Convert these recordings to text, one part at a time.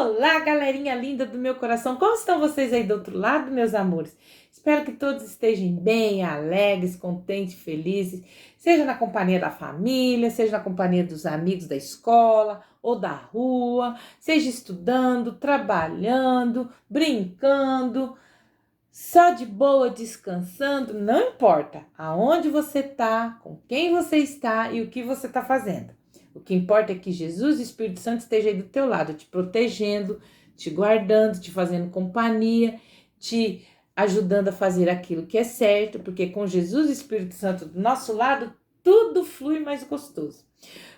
Olá, galerinha linda do meu coração, como estão vocês aí do outro lado, meus amores? Espero que todos estejam bem, alegres, contentes, felizes, seja na companhia da família, seja na companhia dos amigos da escola ou da rua, seja estudando, trabalhando, brincando, só de boa, descansando, não importa aonde você está, com quem você está e o que você está fazendo. O que importa é que Jesus e o Espírito Santo estejam aí do teu lado, te protegendo, te guardando, te fazendo companhia, te ajudando a fazer aquilo que é certo, porque com Jesus e o Espírito Santo do nosso lado, tudo flui mais gostoso.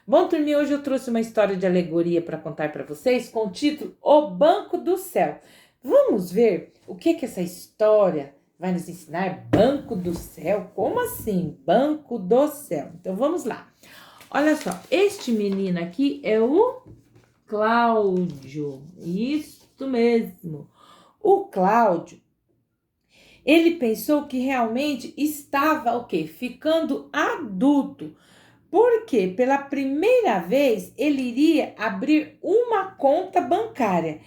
Bom, turminha, hoje eu trouxe uma história de alegoria para contar para vocês com o título O Banco do Céu. Vamos ver o que essa história vai nos ensinar? Banco do Céu? Como assim? Banco do Céu. Então vamos lá. Olha só, este menino aqui é o Cláudio, isso mesmo. O Cláudio, ele pensou que realmente estava o quê? Ficando adulto, porque pela primeira vez ele iria abrir uma conta bancária.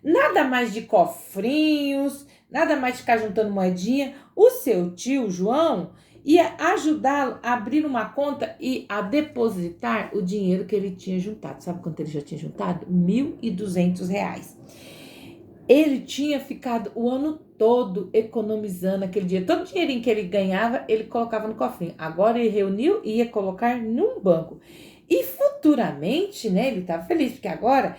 Nada mais de cofrinhos, nada mais de ficar juntando moedinha. O seu tio, João, ia ajudá-lo a abrir uma conta e a depositar o dinheiro que ele tinha juntado. Sabe quanto ele já tinha juntado? R$1.200. Ele tinha ficado o ano todo economizando aquele dinheiro. Todo o dinheirinho que ele ganhava, ele colocava no cofrinho. Agora ele reuniu e ia colocar num banco. E futuramente, né, ele estava feliz, porque agora,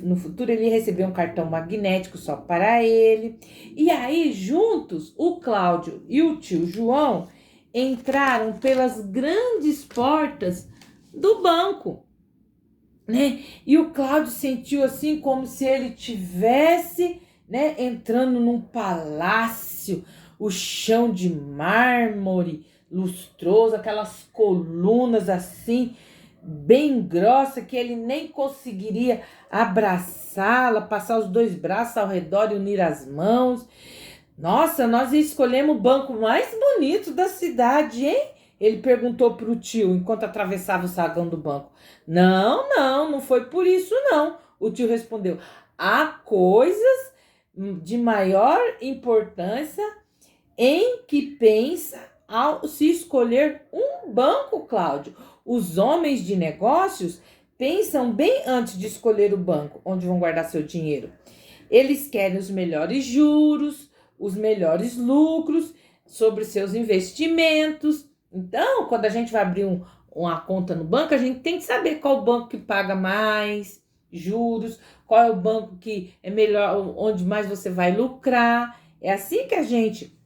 no futuro, ele ia receber um cartão magnético só para ele. E aí, juntos, o Cláudio e o tio João entraram pelas grandes portas do banco, né? E o Cláudio sentiu assim como se ele tivesse, né, entrando num palácio, o chão de mármore lustroso, aquelas colunas assim, bem grossa, que ele nem conseguiria abraçá-la, passar os dois braços ao redor e unir as mãos. Nossa, nós escolhemos o banco mais bonito da cidade, hein? Ele perguntou para o tio enquanto atravessava o saguão do banco. Não foi por isso não. O tio respondeu, há coisas de maior importância em que pensa ao se escolher um banco, Cláudio. Os homens de negócios pensam bem antes de escolher o banco onde vão guardar seu dinheiro. Eles querem os melhores juros, os melhores lucros sobre seus investimentos. Então, quando a gente vai abrir uma conta no banco, a gente tem que saber qual banco que paga mais juros, qual é o banco que é melhor, onde mais você vai lucrar. É assim que a gente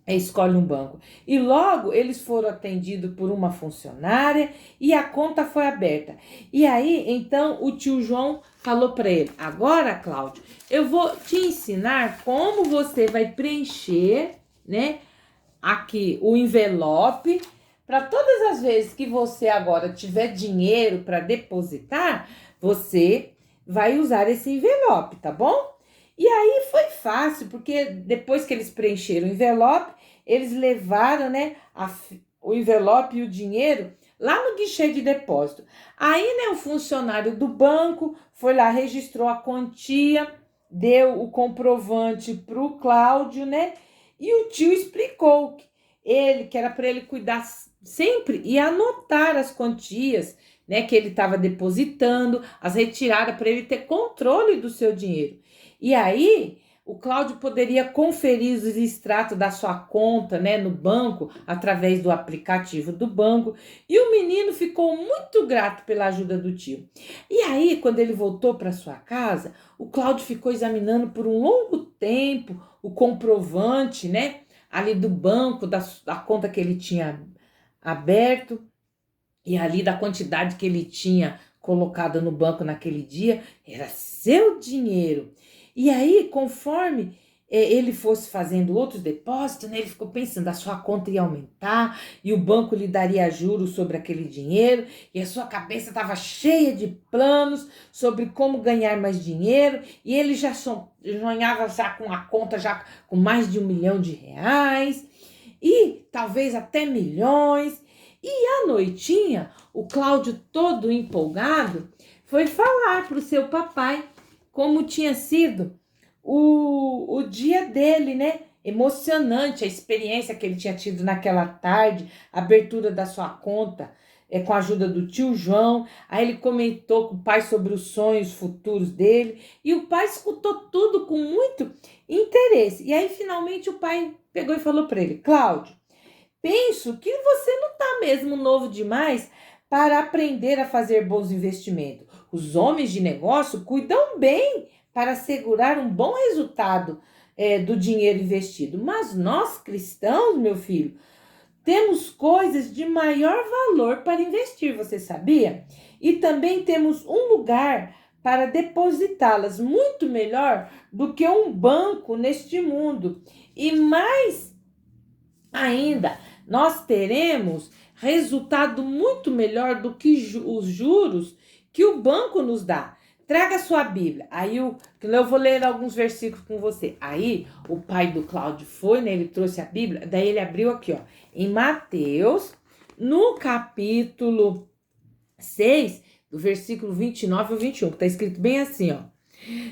escolhe um banco. E logo eles foram atendidos por uma funcionária e a conta foi aberta. E aí, então, o tio João falou para ele, agora, Cláudio, eu vou te ensinar como você vai preencher, né, aqui o envelope, para todas as vezes que você agora tiver dinheiro para depositar, você vai usar esse envelope, tá bom? E aí foi fácil, porque depois que eles preencheram o envelope, eles levaram, né, o envelope e o dinheiro lá no guichê de depósito. Aí, né, o funcionário do banco foi lá, registrou a quantia, deu o comprovante para o Cláudio, né, e o tio explicou que era para ele cuidar sempre e anotar as quantias, né, que ele estava depositando, as retiradas, para ele ter controle do seu dinheiro. E aí, o Cláudio poderia conferir os extratos da sua conta, né, no banco, através do aplicativo do banco. E o menino ficou muito grato pela ajuda do tio. E aí, quando ele voltou para sua casa, o Cláudio ficou examinando por um longo tempo o comprovante, né, ali do banco, da conta que ele tinha aberto, e ali da quantidade que ele tinha colocado no banco naquele dia, era seu dinheiro. E aí, conforme ele fosse fazendo outros depósitos, né, ele ficou pensando, a sua conta ia aumentar e o banco lhe daria juros sobre aquele dinheiro, e a sua cabeça estava cheia de planos sobre como ganhar mais dinheiro, e ele já sonhava já com a conta já com mais de R$1 milhão, e talvez até milhões. E à noitinha, o Cláudio, todo empolgado, foi falar para o seu papai como tinha sido o dia dele, né? Emocionante a experiência que ele tinha tido naquela tarde, a abertura da sua conta, com a ajuda do tio João. Aí ele comentou com o pai sobre os sonhos futuros dele, e o pai escutou tudo com muito interesse. E aí finalmente o pai pegou e falou para ele: Cláudio, penso que você não está mesmo novo demais para aprender a fazer bons investimentos. Os homens de negócio cuidam bem para assegurar um bom resultado do dinheiro investido. Mas nós cristãos, meu filho, temos coisas de maior valor para investir, você sabia? E também temos um lugar para depositá-las muito melhor do que um banco neste mundo. E mais ainda, nós teremos resultado muito melhor do que os juros que o banco nos dá. Traga sua Bíblia. Aí eu vou ler alguns versículos com você. Aí o pai do Cláudio foi, né? Ele trouxe a Bíblia. Daí ele abriu aqui, ó, em Mateus, no capítulo 6, do versículo 29 ao 21, que está escrito bem assim, ó.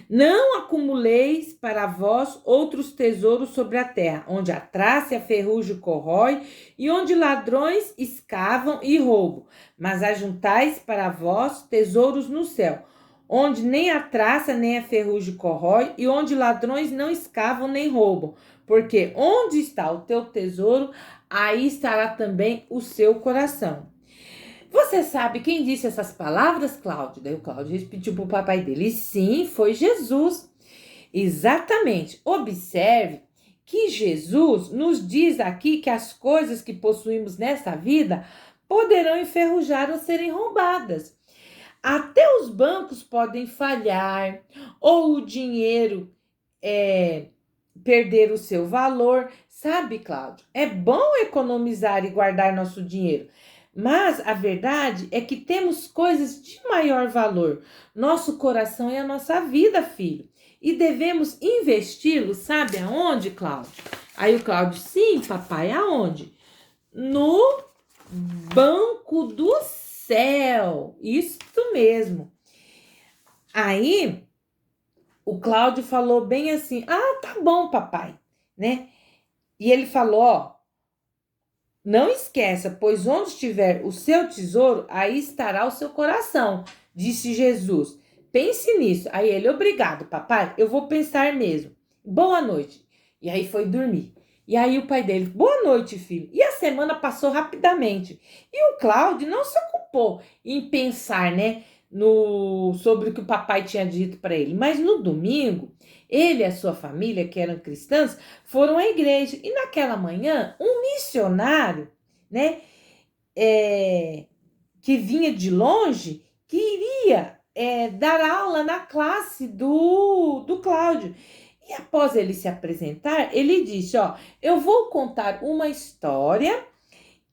Não acumuleis para vós outros tesouros sobre a terra, onde a traça e a ferrugem corrói, e onde ladrões escavam e roubam. Mas ajuntais para vós tesouros no céu, onde nem a traça nem a ferrugem corrói, e onde ladrões não escavam nem roubam. Porque onde está o teu tesouro, aí estará também o seu coração. Você sabe quem disse essas palavras, Cláudio? Daí o Cláudio pediu para o papai dele. E sim, foi Jesus. Exatamente. Observe que Jesus nos diz aqui que as coisas que possuímos nessa vida poderão enferrujar ou serem roubadas. Até os bancos podem falhar, ou o dinheiro perder o seu valor. Sabe, Cláudio? É bom economizar e guardar nosso dinheiro. Mas a verdade é que temos coisas de maior valor. Nosso coração e a nossa vida, filho. E devemos investi-lo, sabe aonde, Cláudio? Aí o Cláudio, sim, papai, aonde? No banco do céu. Isso mesmo. Aí o Cláudio falou bem assim: ah, tá bom, papai, né? E ele falou, ó, não esqueça, pois onde estiver o seu tesouro, aí estará o seu coração, disse Jesus. Pense nisso. Aí ele, obrigado, papai, eu vou pensar mesmo. Boa noite. E aí foi dormir. E aí o pai dele, boa noite, filho. E a semana passou rapidamente. E o Cláudio não se ocupou em pensar, né, sobre o que o papai tinha dito para ele. Mas no domingo, ele e a sua família, que eram cristãos, foram à igreja. E naquela manhã, um missionário, né, que vinha de longe, que iria dar aula na classe do Cláudio. E após ele se apresentar, ele disse, ó, eu vou contar uma história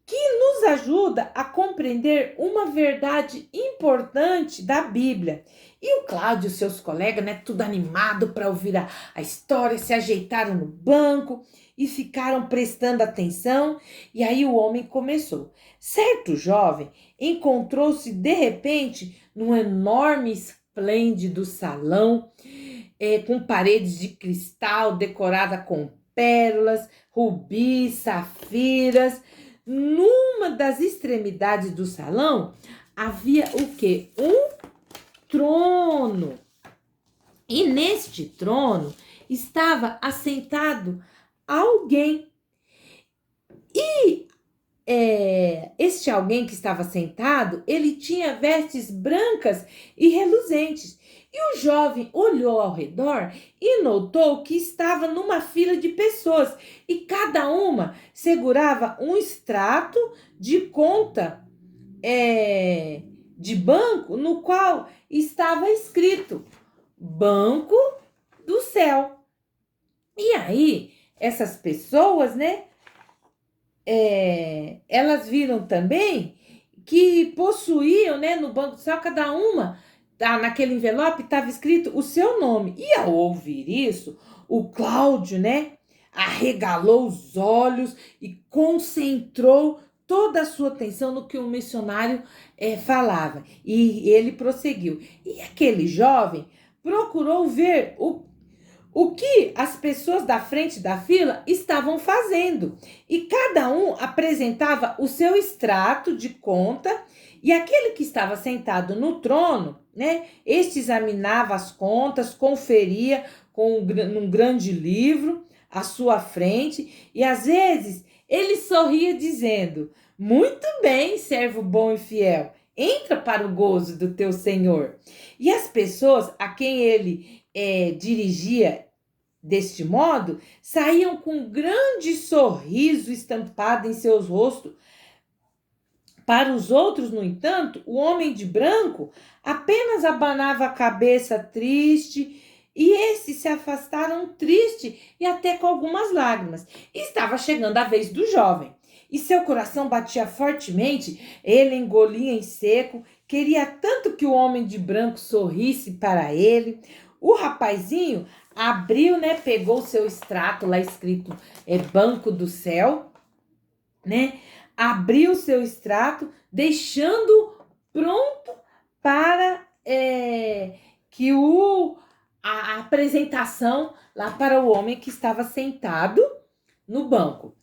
que nos ajuda a compreender uma verdade importante da Bíblia. E o Cláudio e seus colegas, né, tudo animado para ouvir a história, se ajeitaram no banco e ficaram prestando atenção. E aí o homem começou. Certo jovem encontrou-se de repente num enorme, esplêndido salão, com paredes de cristal decorada com pérolas, rubis, safiras. Numa das extremidades do salão havia o quê? Um trono. E neste trono estava assentado alguém. E este alguém que estava sentado, ele tinha vestes brancas e reluzentes. E o jovem olhou ao redor e notou que estava numa fila de pessoas e cada uma segurava um extrato de conta de banco no qual estava escrito Banco do Céu. E aí, essas pessoas, né, elas viram também que possuíam, né, no Banco do Céu, cada uma, naquele envelope estava escrito o seu nome. E ao ouvir isso, o Cláudio, né, arregalou os olhos e concentrou toda a sua atenção no que o missionário falava. E ele prosseguiu. E aquele jovem procurou ver o que as pessoas da frente da fila estavam fazendo. E cada um apresentava o seu extrato de conta, e aquele que estava sentado no trono, né, este examinava as contas, conferia num grande livro à sua frente, e às vezes ele sorria dizendo: muito bem, servo bom e fiel, entra para o gozo do teu Senhor. E as pessoas a quem ele dirigia deste modo saíam com um grande sorriso estampado em seus rostos. Para os outros, no entanto, o homem de branco apenas abanava a cabeça triste, e esses se afastaram triste e até com algumas lágrimas. Estava chegando a vez do jovem, e seu coração batia fortemente, ele engolia em seco, queria tanto que o homem de branco sorrisse para ele. O rapazinho abriu, né, pegou o seu extrato lá escrito Banco do Céu, né? Abriu o seu extrato, deixando pronto para que a apresentação lá para o homem que estava sentado no banco.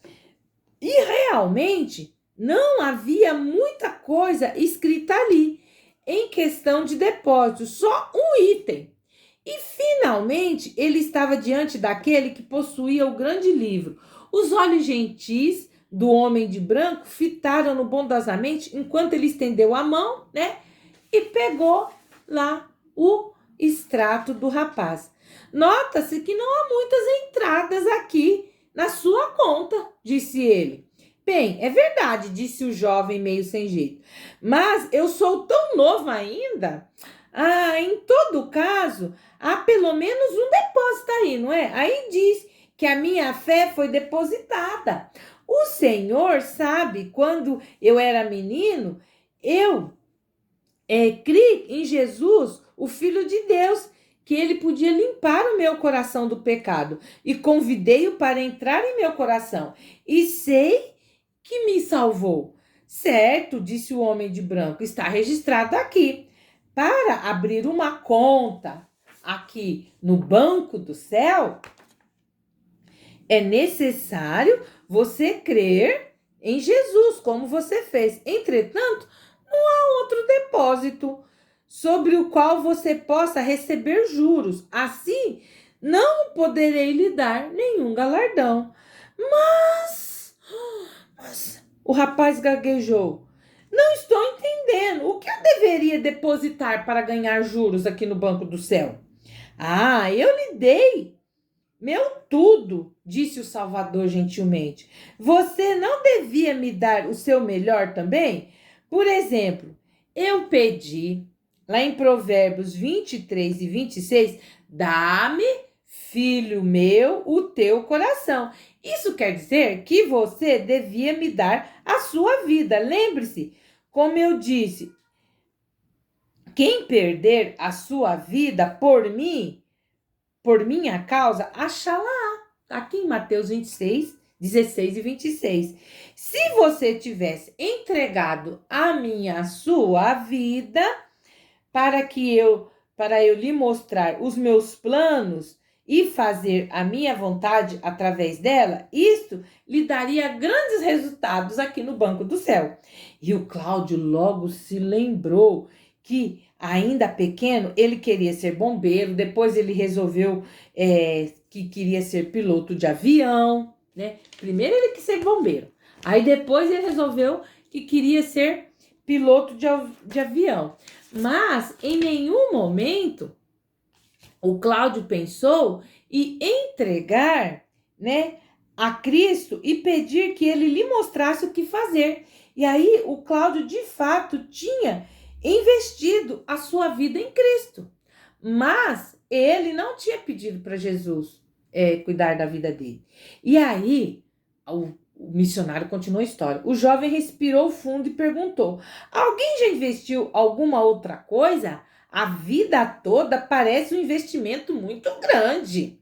E realmente não havia muita coisa escrita ali em questão de depósito, só um item. E finalmente ele estava diante daquele que possuía o grande livro. Os olhos gentis do homem de branco fitaram-no bondosamente enquanto ele estendeu a mão, né? E pegou lá o extrato do rapaz. Nota-se que não há muitas entradas aqui na sua conta, disse ele. Bem, é verdade, disse o jovem meio sem jeito. Mas eu sou tão novo ainda. Em todo caso, há pelo menos um depósito aí, não é? Aí diz que a minha fé foi depositada. O Senhor sabe, quando eu era menino, eu criei em Jesus, o Filho de Deus, que ele podia limpar o meu coração do pecado. E convidei-o para entrar em meu coração. E sei que me salvou. Certo, disse o homem de branco, está registrado aqui. Para abrir uma conta aqui no Banco do Céu, é necessário você crer em Jesus, como você fez. Entretanto, não há outro depósito sobre o qual você possa receber juros. Assim, não poderei lhe dar nenhum galardão. Mas o rapaz gaguejou. Não estou entendendo. O que eu deveria depositar para ganhar juros aqui no Banco do Céu? Eu lhe dei meu tudo, disse o Salvador gentilmente. Você não devia me dar o seu melhor também? Por exemplo, eu pedi, lá em Provérbios 23 e 26, dá-me, filho meu, o teu coração. Isso quer dizer que você devia me dar a sua vida. Lembre-se, como eu disse, quem perder a sua vida por mim, por minha causa, achará. Aqui em Mateus 26, 16 e 26. Se você tivesse entregado a sua vida para eu lhe mostrar os meus planos e fazer a minha vontade através dela, isto lhe daria grandes resultados aqui no Banco do Céu. E o Cláudio logo se lembrou que, ainda pequeno, ele queria ser bombeiro, depois ele resolveu que queria ser piloto de avião, né? Primeiro ele quis ser bombeiro, aí depois ele resolveu que queria ser piloto de avião. Mas em nenhum momento o Cláudio pensou em entregar, né, a Cristo e pedir que ele lhe mostrasse o que fazer. E aí o Cláudio de fato tinha investido a sua vida em Cristo, mas ele não tinha pedido para Jesus cuidar da vida dele. E aí o missionário continuou a história. O jovem respirou fundo e perguntou: alguém já investiu alguma outra coisa? A vida toda parece um investimento muito grande.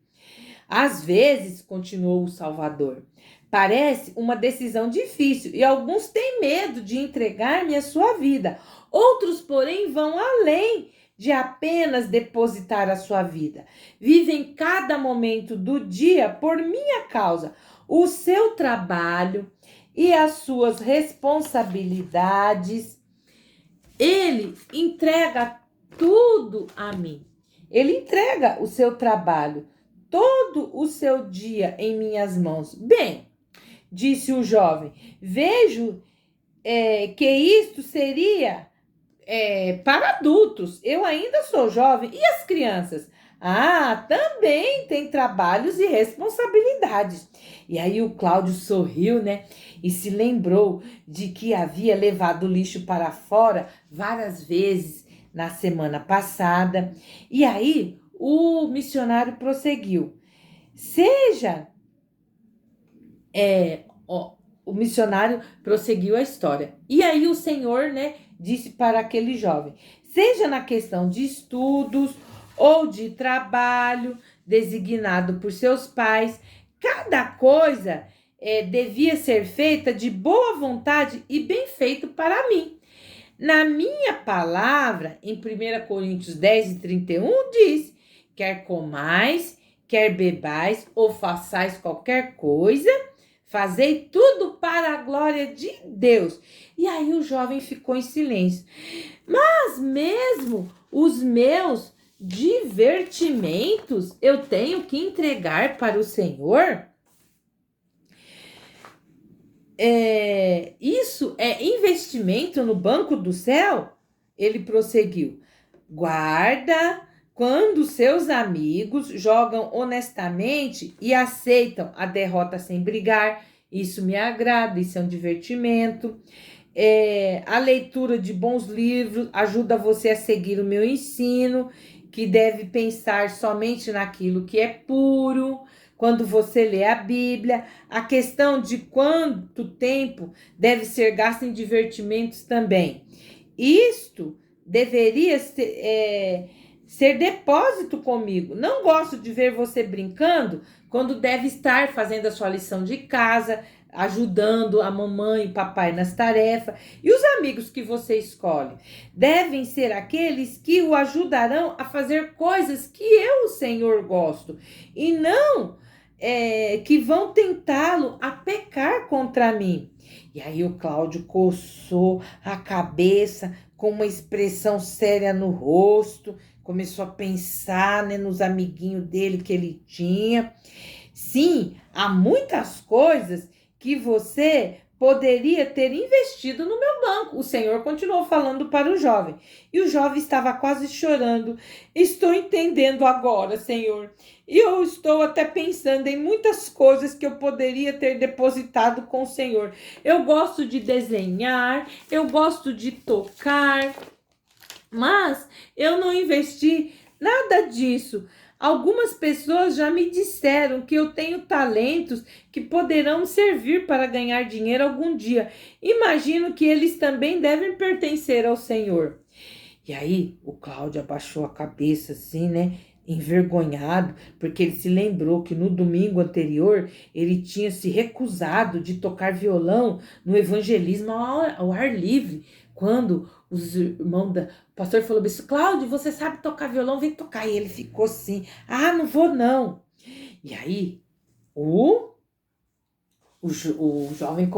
Às vezes, continuou o Salvador, parece uma decisão difícil e alguns têm medo de entregar-me a sua vida. Outros, porém, vão além, de apenas depositar a sua vida. Vive em cada momento do dia por minha causa. O seu trabalho e as suas responsabilidades, ele entrega tudo a mim. Ele entrega o seu trabalho, todo o seu dia em minhas mãos. Bem, disse o jovem, vejo que isto seria para adultos. Eu ainda sou jovem. E as crianças? Ah, também tem trabalhos e responsabilidades. E aí o Cláudio sorriu, né? E se lembrou de que havia levado o lixo para fora várias vezes na semana passada. E aí o missionário prosseguiu. Seja, o missionário prosseguiu a história. E aí o Senhor, né, disse para aquele jovem, seja na questão de estudos ou de trabalho designado por seus pais, cada coisa devia ser feita de boa vontade e bem feito para mim. Na minha palavra, em 1 Coríntios 10:31, diz, quer comais, quer bebais ou façais qualquer coisa, fazei tudo para a glória de Deus. E aí o jovem ficou em silêncio. Mas mesmo os meus divertimentos eu tenho que entregar para o Senhor? Isso é investimento no banco do céu? Ele prosseguiu. Guarda quando seus amigos jogam honestamente e aceitam a derrota sem brigar. Isso me agrada, isso é um divertimento. A leitura de bons livros ajuda você a seguir o meu ensino, que deve pensar somente naquilo que é puro. Quando você lê a Bíblia, a questão de quanto tempo deve ser gasto em divertimentos também. Isto deveria ser depósito comigo. Não gosto de ver você brincando quando deve estar fazendo a sua lição de casa, ajudando a mamãe e papai nas tarefas. E os amigos que você escolhe devem ser aqueles que o ajudarão a fazer coisas que eu, Senhor, gosto. E não que vão tentá-lo a pecar contra mim. E aí o Cláudio coçou a cabeça com uma expressão séria no rosto, começou a pensar, né, nos amiguinhos dele que ele tinha. Sim, há muitas coisas que você poderia ter investido no meu banco. O Senhor continuou falando para o jovem. E o jovem estava quase chorando. Estou entendendo agora, Senhor. E eu estou até pensando em muitas coisas que eu poderia ter depositado com o Senhor. Eu gosto de desenhar, eu gosto de tocar, mas eu não investi nada disso. Algumas pessoas já me disseram que eu tenho talentos que poderão servir para ganhar dinheiro algum dia. Imagino que eles também devem pertencer ao Senhor. E aí o Cláudio abaixou a cabeça assim, né? Envergonhado, porque ele se lembrou que no domingo anterior ele tinha se recusado de tocar violão no evangelismo ao ar livre, quando os irmãos o pastor falou assim, Cláudio, você sabe tocar violão? Vem tocar. E ele ficou assim, não vou não. E aí o jovem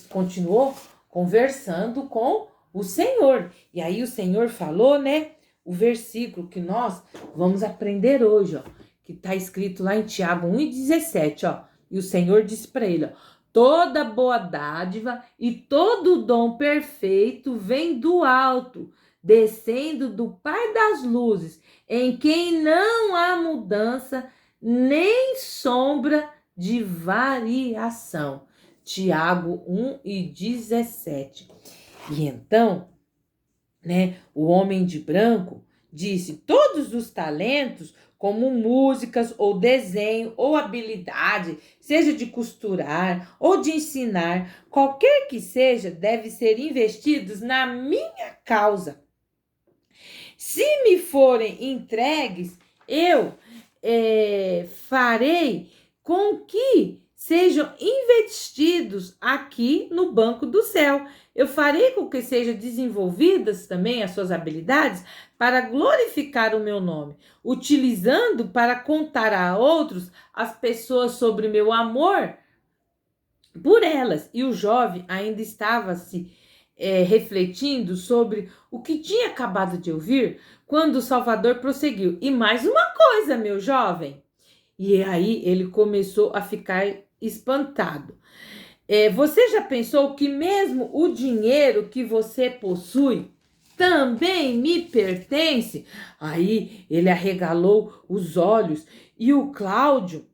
continuou conversando com o Senhor. E aí o Senhor falou, né? O versículo que nós vamos aprender hoje, ó, que está escrito lá em Tiago 1:17, ó. E o Senhor disse para ele, ó, toda boa dádiva e todo dom perfeito vem do alto, descendo do Pai das luzes, em quem não há mudança nem sombra de variação. Tiago 1:17. E então, né, o homem de branco disse, todos os talentos, como músicas ou desenho ou habilidade, seja de costurar ou de ensinar, qualquer que seja, deve ser investidos na minha causa. Se me forem entregues, eu farei com que sejam investidos aqui no banco do céu. Eu farei com que sejam desenvolvidas também as suas habilidades para glorificar o meu nome, utilizando para contar a outros as pessoas sobre meu amor por elas. E o jovem ainda estava refletindo sobre o que tinha acabado de ouvir, quando o Salvador prosseguiu: e mais uma coisa, meu jovem. E aí ele começou a ficar espantado. Você já pensou que mesmo o dinheiro que você possui também me pertence? Aí ele arregalou os olhos e o Cláudio,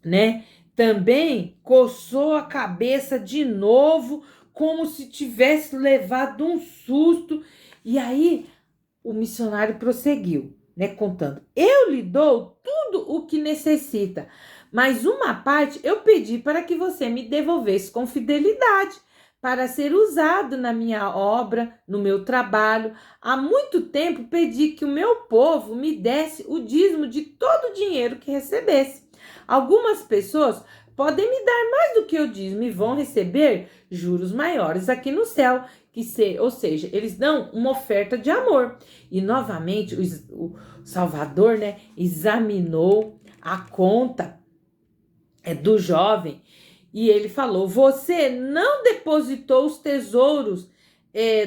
né, também coçou a cabeça de novo, como se tivesse levado um susto. E aí o missionário prosseguiu, né, contando: eu lhe dou tudo o que necessita, mas uma parte eu pedi para que você me devolvesse com fidelidade, para ser usado na minha obra, no meu trabalho. Há muito tempo pedi que o meu povo me desse o dízimo de todo o dinheiro que recebesse. Algumas pessoas podem me dar mais do que eu dízimo e vão receber juros maiores aqui no céu, ou seja, eles dão uma oferta de amor. E novamente o Salvador, né, examinou a conta do jovem e ele falou: você não depositou os tesouros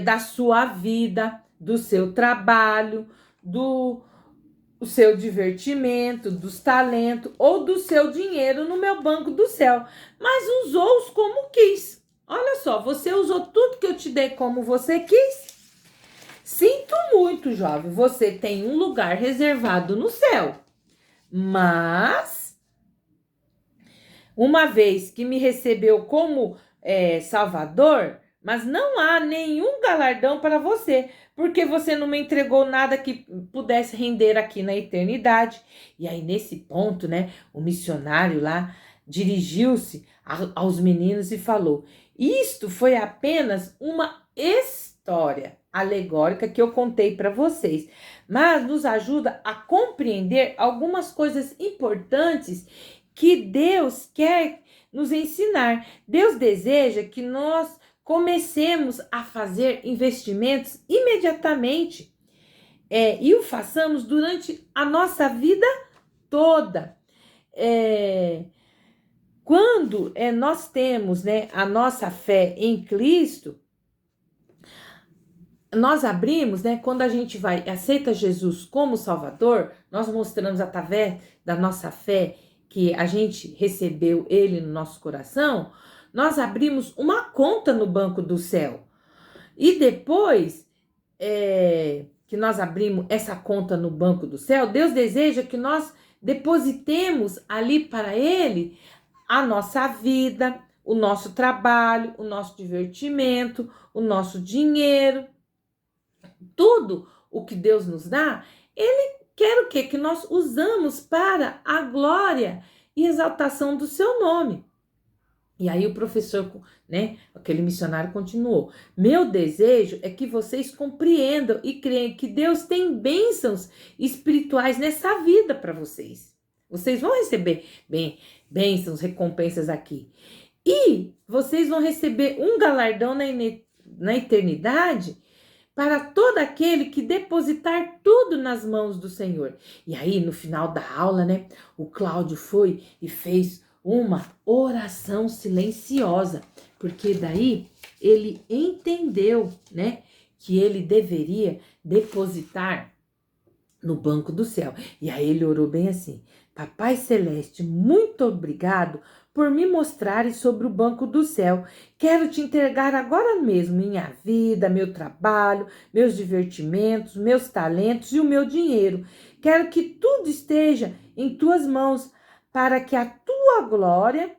da sua vida, do seu trabalho, do seu divertimento, dos talentos ou do seu dinheiro no meu banco do céu, mas usou-os como quis. Olha só, você usou tudo que eu te dei como você quis? Sinto muito, jovem, você tem um lugar reservado no céu, mas uma vez que me recebeu como Salvador, mas não há nenhum galardão para você, porque você não me entregou nada que pudesse render aqui na eternidade. E aí, nesse ponto, né, o missionário lá dirigiu-se aos meninos e falou: isto foi apenas uma história alegórica que eu contei para vocês, mas nos ajuda a compreender algumas coisas importantes que Deus quer nos ensinar. Deus deseja que nós comecemos a fazer investimentos imediatamente e o façamos durante a nossa vida toda. Quando nós temos, né, a nossa fé em Cristo, nós abrimos, né, quando a gente aceita Jesus como Salvador, nós mostramos através da nossa fé que a gente recebeu Ele no nosso coração, nós abrimos uma conta no banco do céu. E depois que nós abrimos essa conta no banco do céu, Deus deseja que nós depositemos ali para Ele a nossa vida, o nosso trabalho, o nosso divertimento, o nosso dinheiro. Tudo o que Deus nos dá, Ele quer o quê? Que nós usamos para a glória e exaltação do seu nome. E aí o professor, né, aquele missionário continuou: meu desejo é que vocês compreendam e creiam que Deus tem bênçãos espirituais nessa vida para vocês. Vocês vão receber bênçãos, recompensas aqui. E vocês vão receber um galardão na eternidade para todo aquele que depositar tudo nas mãos do Senhor. E aí, no final da aula, né, o Cláudio foi e fez uma oração silenciosa, porque daí ele entendeu, né, que ele deveria depositar no banco do céu. E aí ele orou bem assim: Papai Celeste, muito obrigado por me mostrares sobre o banco do céu. Quero te entregar agora mesmo minha vida, meu trabalho, meus divertimentos, meus talentos e o meu dinheiro. Quero que tudo esteja em tuas mãos, para que a tua glória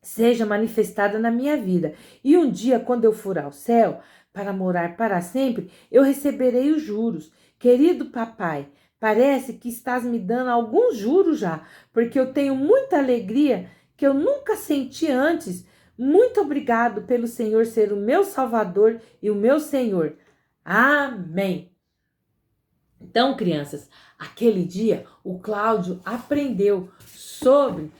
seja manifestada na minha vida. E um dia, quando eu for ao céu, para morar para sempre, eu receberei os juros. Querido papai, parece que estás me dando alguns juros já, porque eu tenho muita alegria que eu nunca senti antes. Muito obrigado pelo Senhor ser o meu Salvador e o meu Senhor. Amém. Então, crianças, aquele dia o Cláudio aprendeu sobre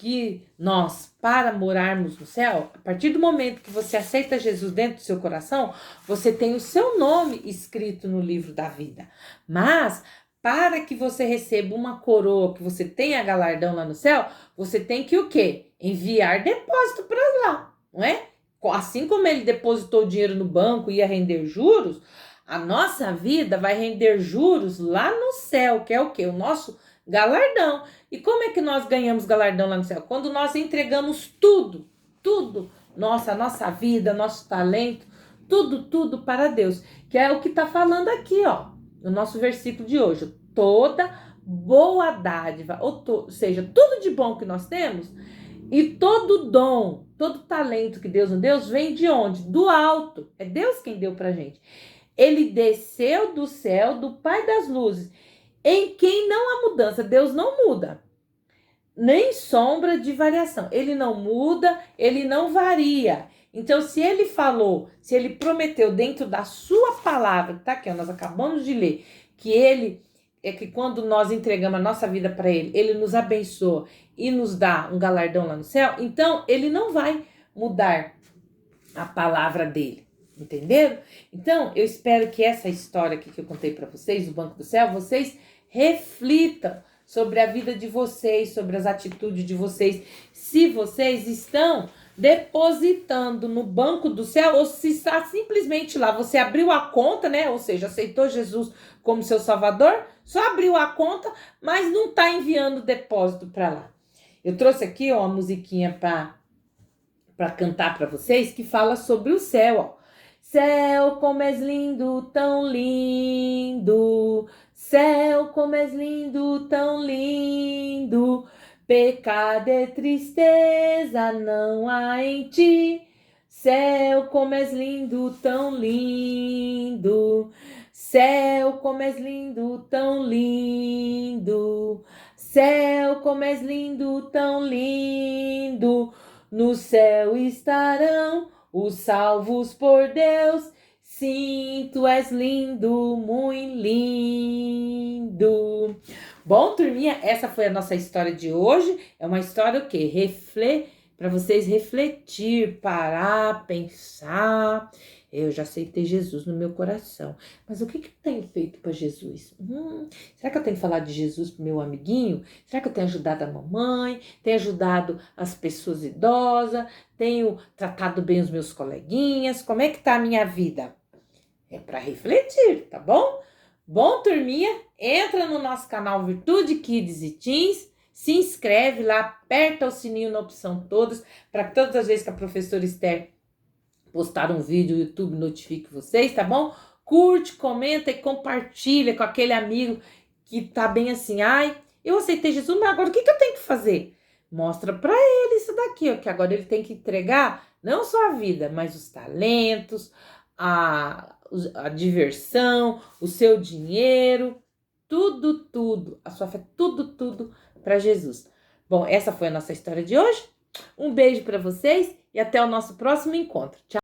que nós, para morarmos no céu, a partir do momento que você aceita Jesus dentro do seu coração, você tem o seu nome escrito no livro da vida. Mas, para que você receba uma coroa, que você tenha galardão lá no céu, você tem que o quê? Enviar depósito para lá, não é? Assim como ele depositou dinheiro no banco e ia render juros, a nossa vida vai render juros lá no céu, que é o quê? O nosso galardão. E como é que nós ganhamos galardão lá no céu? Quando nós entregamos tudo, a nossa vida, nosso talento, tudo para Deus. Que é o que está falando aqui, ó, no nosso versículo de hoje. Toda boa dádiva, ou seja, tudo de bom que nós temos, e todo dom, todo talento que Deus nos deu, vem de onde? Do alto. É Deus quem deu pra gente. Ele desceu do céu, do Pai das luzes, em quem não há mudança. Deus não muda, nem sombra de variação. Ele não muda, ele não varia. Então, se ele falou, se ele prometeu dentro da sua palavra, que tá aqui, ó, nós acabamos de ler, que ele é que quando nós entregamos a nossa vida para ele, ele nos abençoa e nos dá um galardão lá no céu, então ele não vai mudar a palavra dele. Entenderam? Então, eu espero que essa história aqui que eu contei para vocês, do Banco do Céu, vocês reflitam sobre a vida de vocês, sobre as atitudes de vocês, se vocês estão depositando no Banco do Céu ou se está simplesmente lá, você abriu a conta, né? Ou seja, aceitou Jesus como seu Salvador, só abriu a conta, mas não está enviando depósito para lá. Eu trouxe aqui, ó, uma musiquinha para cantar para vocês que fala sobre o céu, ó. Céu, como és lindo, tão lindo. Céu, como és lindo, tão lindo. Pecado e tristeza não há em ti. Céu, como és lindo, tão lindo. Céu, como és lindo, tão lindo. Céu, como és lindo, tão lindo. No céu estarão os salvos por Deus. Sim, tu és lindo, muito lindo. Bom, turminha, essa foi a nossa história de hoje. É uma história o quê? Para vocês refletir, parar, pensar. Eu já aceitei Jesus no meu coração. Mas o que eu tenho feito para Jesus? Será que eu tenho falado de Jesus pro meu amiguinho? Será que eu tenho ajudado a mamãe? Tenho ajudado as pessoas idosas? Tenho tratado bem os meus coleguinhas? Como é que tá a minha vida? É para refletir, tá bom? Bom, turminha, entra no nosso canal Virtude Kids e Teens, se inscreve lá, aperta o sininho na opção todas, para que todas as vezes que a professora Esther postar um vídeo, o YouTube notifique vocês, tá bom? Curte, comenta e compartilha com aquele amigo que tá bem assim, ai, eu aceitei Jesus, mas agora o que eu tenho que fazer? Mostra para ele isso daqui, ó, que agora ele tem que entregar não só a vida, mas os talentos, a diversão, o seu dinheiro, tudo, a sua fé, tudo para Jesus. Bom, essa foi a nossa história de hoje. Um beijo para vocês e até o nosso próximo encontro. Tchau!